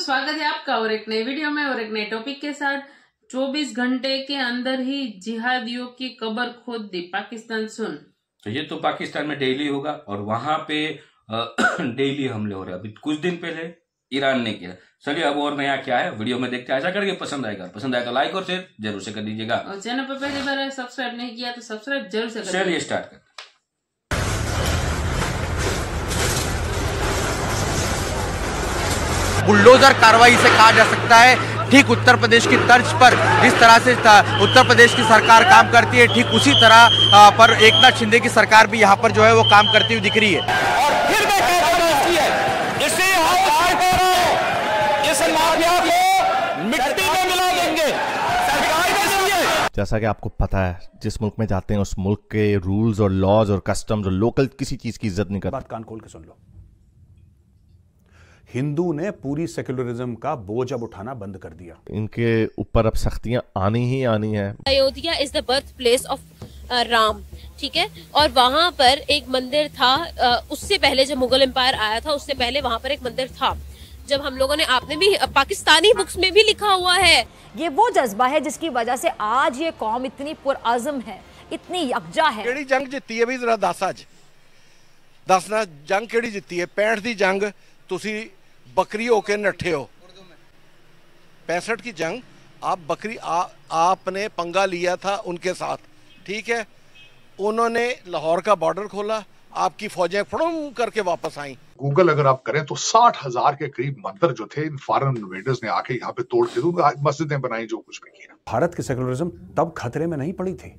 स्वागत है आपका और एक नए वीडियो में और एक नए टॉपिक के साथ। 24 घंटे के अंदर ही जिहादियों की कब्र खोद दी पाकिस्तान सुन। तो ये तो पाकिस्तान में डेली होगा और वहां पे डेली हमले हो रहे हैं। अभी कुछ दिन पहले ईरान ने किया। चलिए अब और नया क्या है वीडियो में देखते हैं। ऐसा करके पसंद आएगा तो लाइक और शेयर जरूर से कर दीजिएगा और चैनल पर पहली बार सब्सक्राइब नहीं किया तो सब्सक्राइब जरूर से कर। चलिए स्टार्ट करते हैं। बुलडोजर कार्रवाई से कहा जा सकता है ठीक उत्तर प्रदेश की तर्ज पर जिस तरह से उत्तर प्रदेश की सरकार काम करती है, ठीक उसी तरह पर एकनाथ शिंदे की सरकार भी यहाँ पर जो है वो काम करती हुई दिख रही है। और फिर इसे इस माफिया को मिट्टी में मिला देंगे। जैसा कि आपको पता है, जिस मुल्क में जाते हैं उस मुल्क के रूल्स और लॉज और कस्टम्स और लोकल किसी चीज की इज्जत नहीं करते। बात कान खोल के सुन लो। हिंदू ने पूरी सेक्युलरिज्म का बोझ अब उठाना बंद कर दिया। इनके ऊपर अब सख्तियां आनी ही आनी है। Ayodhya is the birth place of Ram, ठीक है, और वहाँ पर एक मंदिर था। उससे पहले जब मुगल एम्पायर आया था उससे पहले वहाँ पर एक मंदिर था। जब हम लोगों ने, आपने भी पाकिस्तानी बुक्स में भी लिखा हुआ है, ये वो जज्बा है जिसकी वजह से आज ये कौम इतनी पुरअज़्म है, इतनी यकजा है। केड़ी जंग जित्ती है भी जरा दस अज दसना जंग केड़ी जित्ती है? 65 की जंग तुसी बकरी होके नठे हो। 65 की जंग आप बकरी आपने पंगा लिया था उनके साथ, ठीक है। उन्होंने लाहौर का बॉर्डर खोला, आपकी फौजें फड़ुम करके वापस आई। गूगल अगर आप करें तो 60,000 के करीब मंदिर जो थे इन फॉरेन इन्वेडर्स ने आके यहाँ पे तोड़ के मस्जिदें बनाई, जो कुछ भी किया। भारत की सेक्युलरिज्म तब खतरे में नहीं पड़ी थी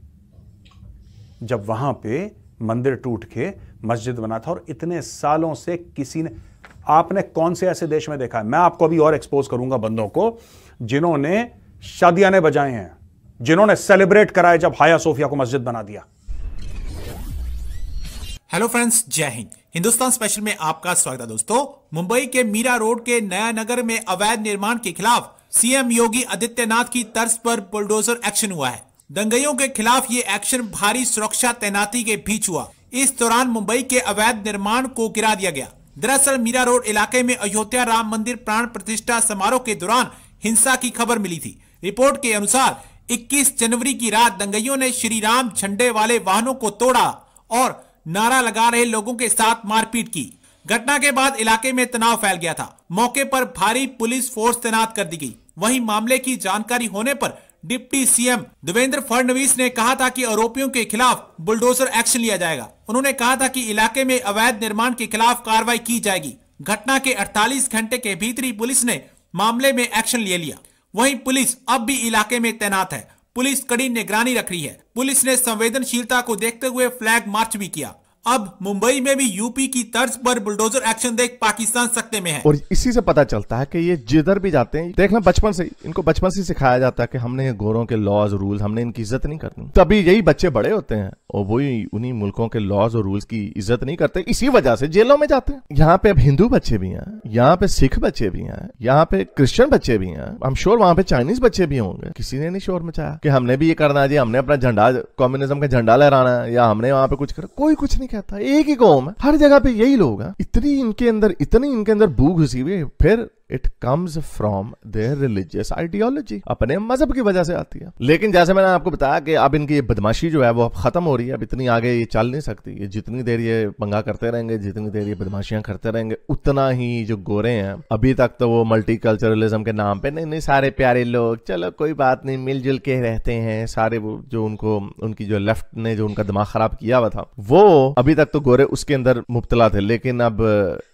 जब वहां पे मंदिर टूट के मस्जिद बना था। और इतने सालों से किसी ने, आपने कौन से ऐसे देश में देखा है? मैं आपको अभी और एक्सपोज करूंगा बंदों को जिन्होंने शादियाने बजाए हैं, जिन्होंने सेलिब्रेट कराए जब हाया सोफिया को मस्जिद बना दिया। हेलो फ्रेंड्स, जय हिंद। हिंदुस्तान स्पेशल में आपका स्वागत है दोस्तों। मुंबई के मीरा रोड के नया नगर में अवैध निर्माण के खिलाफ सीएम योगी आदित्यनाथ की तर्ज पर बुलडोजर एक्शन हुआ है। दंगइयों के खिलाफ ये एक्शन भारी सुरक्षा तैनाती के बीच हुआ। इस दौरान मुंबई के अवैध निर्माण को गिरा दिया गया। दरअसल मीरा रोड इलाके में अयोध्या राम मंदिर प्राण प्रतिष्ठा समारोह के दौरान हिंसा की खबर मिली थी। रिपोर्ट के अनुसार 21 जनवरी की रात दंगइयों ने श्री राम झंडे वाले वाहनों को तोड़ा और नारा लगा रहे लोगों के साथ मारपीट की। घटना के बाद इलाके में तनाव फैल गया था। मौके पर भारी पुलिस फोर्स तैनात कर दी गई। वहीं मामले की जानकारी होने पर डिप्टी सीएम देवेंद्र फडणवीस ने कहा था कि आरोपियों के खिलाफ बुलडोजर एक्शन लिया जाएगा। उन्होंने कहा था कि इलाके में अवैध निर्माण के खिलाफ कार्रवाई की जाएगी। घटना के 48 घंटे के भीतर ही पुलिस ने मामले में एक्शन ले लिया। वहीं पुलिस अब भी इलाके में तैनात है। पुलिस कड़ी निगरानी रख रही है। पुलिस ने संवेदनशीलता को देखते हुए फ्लैग मार्च भी किया। अब मुंबई में भी यूपी की तर्ज पर बुलडोजर एक्शन देख पाकिस्तान सकते में है। और इसी से पता चलता है कि ये जिधर भी जाते हैं, देखना बचपन से इनको बचपन से सिखाया जाता है कि हमने गोरों के लॉज रूल्स, हमने इनकी इज्जत नहीं करनी। तभी यही बच्चे बड़े होते हैं और वही उन्हीं मुल्कों के लॉज और रूल्स की इज्जत नहीं करते। इसी वजह से जेलों में जाते हैं। यहाँ पे अब हिंदू बच्चे भी हैं, यहाँ पे सिख बच्चे भी हैं, यहाँ पे क्रिश्चियन बच्चे भी हैं। I'm sure वहां पे चाइनीज बच्चे भी होंगे। किसी ने नहीं शोर मचाया कि हमने भी ये करना है जी, हमने अपना झंडा, कम्युनिज्म का झंडा लहराना है, या हमने वहां पे कुछ कर। कोई कुछ नहीं कहता। एक ही कौम है, हर जगह पे यही लोग हैं। इतनी इनके अंदर भूख घुसी हुई है। फिर it comes from there religious ideology, अपने मजहब की वजह से आती है। लेकिन जैसे मैंने आपको बताया कि अब इनकी बदमाशी जो है वो अब खत्म हो रही है। अब इतनी आगे ये चल नहीं सकती। ये जितनी देर ये पंगा करते रहेंगे, जितनी देर ये बदमाशियां करते रहेंगे, उतना ही जो गोरे हैं, अभी तक तो वो मल्टीकल्चरलिज्म के नाम पे नहीं सारे प्यारे लोग, चलो कोई बात नहीं, मिलजुल के रहते हैं सारे। वो जो उनकी जो लेफ्ट ने जो उनका दिमाग खराब किया हुआ था, वो अभी तक तो गोरे उसके अंदर मुब्तला थे। लेकिन अब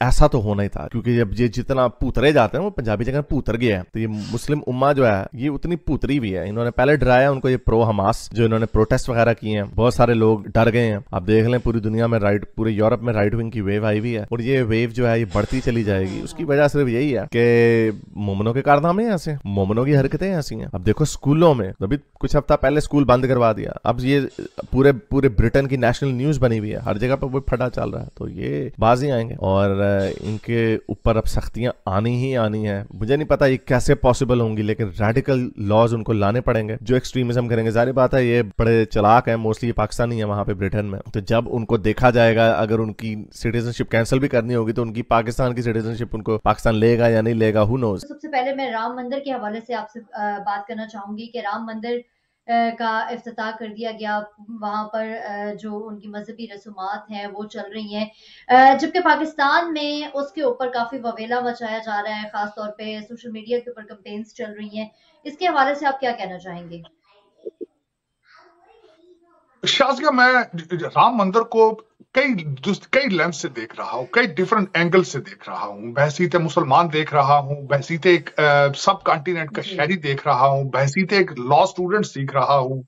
ऐसा तो होना ही था, क्योंकि जब ये जितना पूतरे जाते हैं, वो पंजाबी जगह पूतर गया है, तो ये मुस्लिम उम्मा जो है ये उतनी पूतरी भी है। इन्होंने पहले डराया उनको, ये प्रो हमास जो इन्होंने प्रोटेस्ट वगैरह किए हैं, बहुत सारे लोग डर गए हैं। आप देख लें पूरी दुनिया में पूरे यूरोप में राइट विंग की वेव आई हुई है और ये वेव जो है ये बढ़ती चली जाएगी। उसकी वजह सिर्फ यही है कि मोमनों के कारनामे ऐसे, मोमनों की हरकतें ऐसी हैं। अब देखो स्कूलों में, अभी कुछ हफ्ता पहले स्कूल बंद करवा दिया। अब ये पूरे ब्रिटेन की नेशनल न्यूज बनी हुई है, हर जगह पर वो फटा चल रहा है। तो ये बाजी आएंगे और इनके ऊपर अब सख्तियां आनी ही नहीं आनी है। मुझे नहीं पता ये कैसे पॉसिबल होंगी, लेकिन रेडिकल लॉज उनको लाने पड़ेंगे जो एक्सट्रीमिज्म करेंगे। जाहिर बात है ये बड़े चालाक हैं, मोस्टली ये पाकिस्तानी है वहां पे ब्रिटेन में, तो जब उनको देखा जाएगा अगर उनकी सिटीजनशिप कैंसिल भी करनी होगी तो उनकी पाकिस्तान की सिटीजनशिप उनको पाकिस्तान लेगा या नहीं लेगा, हु नोज। सबसे पहले मैं राम मंदिर के हवाले से आपसे बात करना चाहूंगी कि राम मंदिर का इफ्तिताह कर दिया गया, वहां पर जो उनकी मजहबी रसूमात हैं वो चल रही हैं, जबकि पाकिस्तान में उसके ऊपर काफी ववेला मचाया जा रहा है, खास तौर पे सोशल मीडिया के ऊपर कैंपेन्स चल रही हैं। इसके हवाले से आप क्या कहना चाहेंगे? शाज़िया, मैं राम मंदिर को कई लेंस से देख रहा हूँ, कई डिफरेंट एंगल से देख रहा हूँ। बहसीत मुसलमान देख रहा हूँ, बहसीत एक सब कॉन्टिनेंट का शहरी देख रहा हूँ, बहसीत एक लॉ स्टूडेंट सीख रहा हूँ,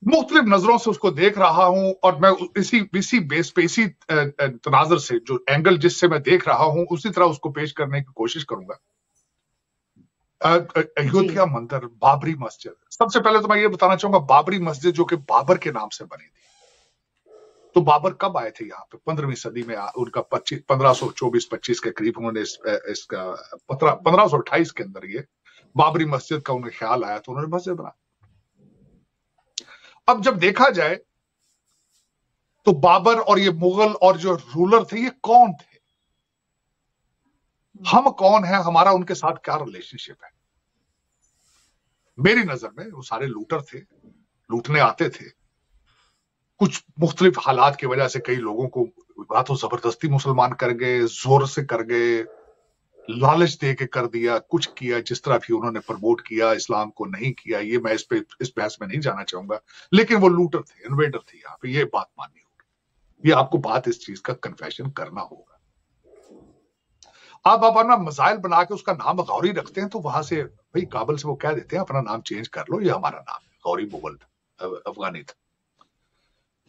मुख्तलिफ नजरों से उसको देख रहा हूँ। और मैं इसी बेस पे, इसी तनाजर से, जो एंगल जिससे मैं देख रहा हूँ उसी तरह उसको पेश करने की कोशिश करूंगा। अयोध्या मंदिर, बाबरी मस्जिद, सबसे पहले तो मैं ये बताना चाहूंगा, बाबरी मस्जिद जो कि बाबर के नाम से बनी थी, तो बाबर कब आए थे यहाँ पे? 15वीं सदी में उनका 1524-25 के करीब उन्होंने इसका 1528 के अंदर ये बाबरी मस्जिद का उन्हें ख्याल आया तो उन्होंने मस्जिद बनाया। अब जब देखा जाए तो बाबर और ये मुगल और जो रूलर थे ये कौन थे, हम कौन है, हमारा उनके साथ क्या रिलेशनशिप है? मेरी नजर में वो सारे लूटर थे, लूटने आते थे। कुछ मुख्तलिफ हालात की वजह से कई लोगों को या तो जबरदस्ती मुसलमान कर गए, जोर से कर गए, लालच दे के कर दिया, कुछ किया, जिस तरह भी उन्होंने प्रमोट किया, इस्लाम को नहीं किया। ये मैं इस बहस में नहीं जाना चाहूंगा, लेकिन वो लूटर थे, इन्वेडर थे। यहाँ पे ये बात माननी होगी, ये आपको बात इस चीज का कन्फेशन करना होगा। आप अपना मजाइल बना के उसका नाम गौरी रखते हैं तो वहां से भाई काबल से वो कह देते हैं अपना नाम चेंज कर लो, ये हमारा नाम है, गौरी मुगल अफगानी था।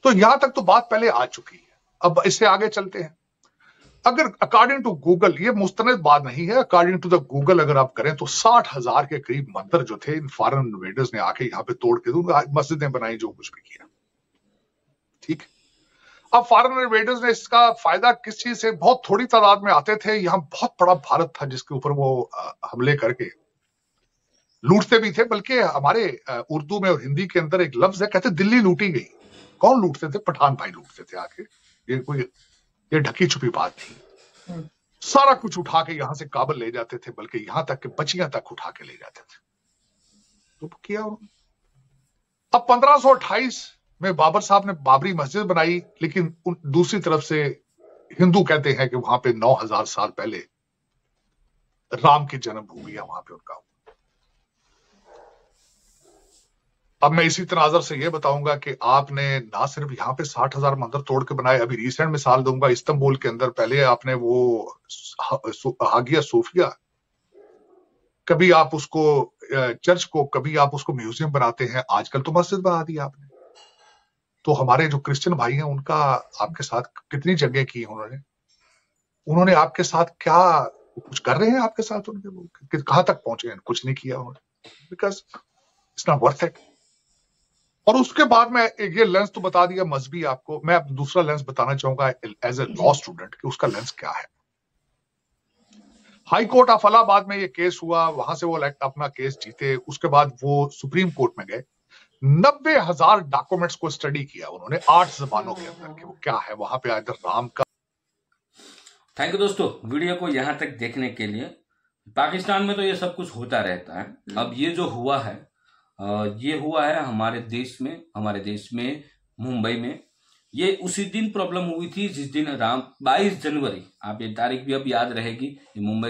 तो यहां तक तो बात पहले आ चुकी है। अब इससे आगे चलते हैं। अगर अकॉर्डिंग टू गूगल, ये मुस्तनद बात नहीं है, अकॉर्डिंग टू द गूगल अगर आप करें तो 60,000 के करीब मंदिर जो थे इन फॉरेन इन्वेडर्स ने आके यहाँ पे तोड़ के मस्जिदें बनाई, जो कुछ भी किया। ठीक, अब फॉरेन इन्वेडर्स ने इसका फायदा किस चीज से? बहुत थोड़ी तादाद में आते थे, यहाँ बहुत बड़ा भारत था जिसके ऊपर वो हमले करके लूटते भी थे। बल्कि हमारे उर्दू में और हिंदी के अंदर एक लफ्ज है, कहते दिल्ली लूटी गई। कौन लूटते थे? पठान भाई लूटते थे आके। ये ढकी छुपी बात थी। सारा कुछ उठा के यहां से काबल ले जाते थे, बल्कि यहां तक कि बचियां तक उठा के ले जाते थे। तो किया उन्होंने। अब 1528 में बाबर साहब ने बाबरी मस्जिद बनाई, लेकिन दूसरी तरफ से हिंदू कहते हैं कि वहां पे 9000 साल पहले राम की जन्मभूमि है वहां पे उनका। अब मैं इसी तनाजर से यह बताऊंगा कि आपने ना सिर्फ यहाँ पे 60,000 मंदिर तोड़ के बनाए, अभी रिसेंट मिसाल दूंगा, इस्तांबुल के अंदर पहले आपने वो हागिया सोफिया, कभी आप उसको चर्च को, कभी आप उसको म्यूजियम बनाते हैं, आजकल तो मस्जिद बना दी आपने। तो हमारे जो क्रिश्चियन भाई हैं उनका आपके साथ कितनी जगह की उन्होंने आपके साथ क्या कुछ कर रहे हैं आपके साथ? उनके कहां तक पहुंचे हैं? कुछ नहीं किया उन्होंने, because it's not worth it. और उसके बाद मैं ये लेंस तो बता दिया मजहबी आपको, मैं अब दूसरा लेंस बताना चाहूंगा एज ए लॉ स्टूडेंट कि उसका लेंस क्या है। हाई कोर्ट ऑफ इलाहाबाद में ये केस हुआ, वहां से वो अपना केस जीते, उसके बाद वो सुप्रीम कोर्ट में गए, 90,000 डॉक्यूमेंट्स को स्टडी किया उन्होंने 8 जबानों के अंदर कि वो क्या है वहां पे आदर राम का। थैंक यू दोस्तों, वीडियो को यहां तक देखने के लिए। पाकिस्तान में तो ये सब कुछ होता रहता है। अब ये जो हुआ है ये हुआ है हमारे देश में मुंबई में। ये उसी दिन प्रॉब्लम हुई थी जिस दिन राम 22 जनवरी, आप ये तारीख भी अब याद रहेगी, मुंबई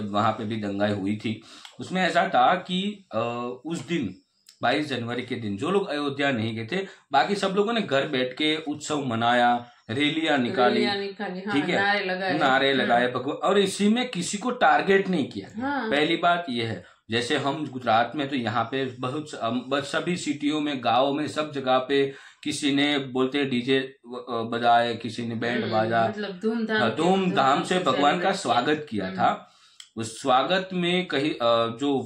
वहां पे भी दंगाई हुई थी। उसमें ऐसा था कि उस दिन 22 जनवरी के दिन जो लोग अयोध्या नहीं गए थे, बाकी सब लोगों ने घर बैठ के उत्सव मनाया, रैलियां निकाली, ठीक है, नारे लगाए और इसी में किसी को टारगेट नहीं किया। पहली बात यह है, जैसे हम गुजरात में तो यहाँ पे बहुत सभी सिटियों में, गाँव में, सब जगह पे किसी ने बोलते डीजे बजाए, किसी ने बैंड बाजा, मतलब धूमधाम से भगवान का स्वागत किया था। उस स्वागत में कहीं जो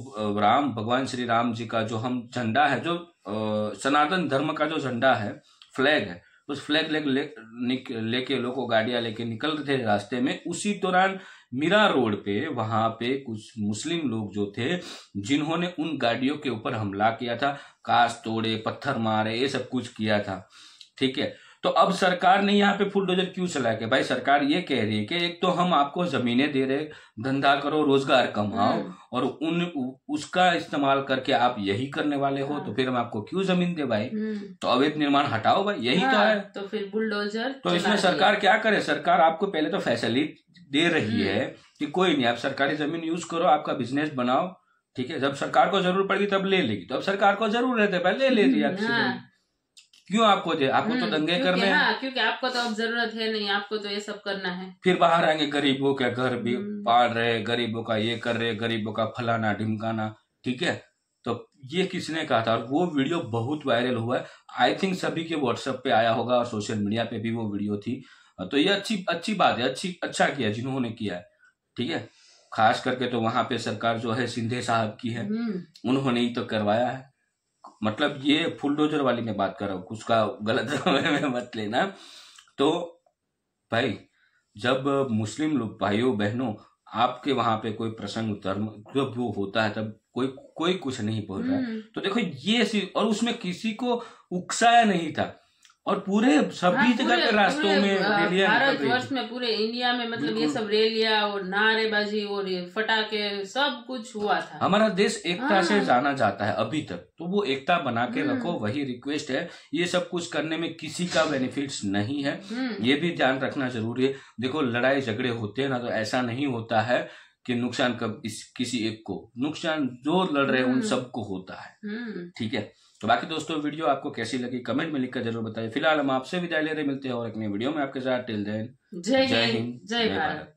भगवान श्री राम जी का जो हम झंडा है, जो सनातन धर्म का जो झंडा है, फ्लैग है, उस फ्लैग लेके लोगों गाड़ियां लेके निकल रहे थे रास्ते में। उसी दौरान मीरा रोड पे वहां पे कुछ मुस्लिम लोग जो थे जिन्होंने उन गाड़ियों के ऊपर हमला किया था, कांच तोड़े, पत्थर मारे, ये सब कुछ किया था। ठीक है, तो अब सरकार ने यहाँ पे बुलडोजर क्यों चलाया? कि भाई सरकार ये कह रही है कि एक तो हम आपको जमीनें दे रहे, धंधा करो, रोजगार कमाओ, और उसका इस्तेमाल करके आप यही करने वाले हो, तो फिर हम आपको क्यों जमीन दे भाई? तो अवैध निर्माण हटाओ भाई, यही तो है। तो फिर बुलडोजर तो इसमें सरकार क्या करे? सरकार आपको पहले तो फैसिलिटी दे रही है कि कोई नहीं, आप सरकारी जमीन यूज करो, आपका बिजनेस बनाओ। ठीक है, जब सरकार को जरूरत पड़ेगी तब ले लेगी, तो अब सरकार को जरूरत है पहले ले लिया। क्यों आपको दे? आपको तो दंगे करने हैं, क्योंकि आपको तो अब जरूरत है नहीं, आपको तो ये सब करना है। फिर बाहर आएंगे, गरीबों के घर भी पाड़ रहे, गरीबों का ये कर रहे, गरीबों का फलाना ढिमकाना। ठीक है, तो ये किसने कहा था? और वो वीडियो बहुत वायरल हुआ है, आई थिंक सभी के व्हाट्सएप पे आया होगा और सोशल मीडिया पे भी वो वीडियो थी। तो ये अच्छी बात है, अच्छा किया जिन्होंने किया है। ठीक है, खास करके तो वहां पे सरकार जो है सिंधे साहब की है, उन्होंने ही तो करवाया है। मतलब ये बुलडोजर वाली मैं बात कर रहा हूँ, उसका गलत में मत लेना। तो भाई जब मुस्लिम लोग भाइयों बहनों आपके वहां पे कोई प्रसंग धर्म जब वो होता है तब कोई कुछ नहीं बोल रहा है, तो देखो ये और उसमें किसी को उकसाया नहीं था, और पूरे सभी जगह के रास्तों में रैलियां भारतवर्ष में, पूरे इंडिया में, मतलब ये सब रैलियां और नारेबाजी और ये फटाके सब कुछ हुआ था। हमारा देश एकता से जाना जाता है अभी तक, तो वो एकता बना के रखो, वही रिक्वेस्ट है। ये सब कुछ करने में किसी का बेनिफिट्स नहीं है, ये भी ध्यान रखना जरूरी है। देखो लड़ाई झगड़े होते हैं ना, तो ऐसा नहीं होता है कि नुकसान किसी एक को, नुकसान जो लड़ रहे हैं उन सबको होता है। ठीक है, तो बाकी दोस्तों वीडियो आपको कैसी लगी कमेंट में लिखकर जरूर बताइए। फिलहाल हम आपसे विदाई ले रहे, मिलते हैं और एक नई वीडियो में आपके साथ। टिल देन जय हिंद, जय भारत।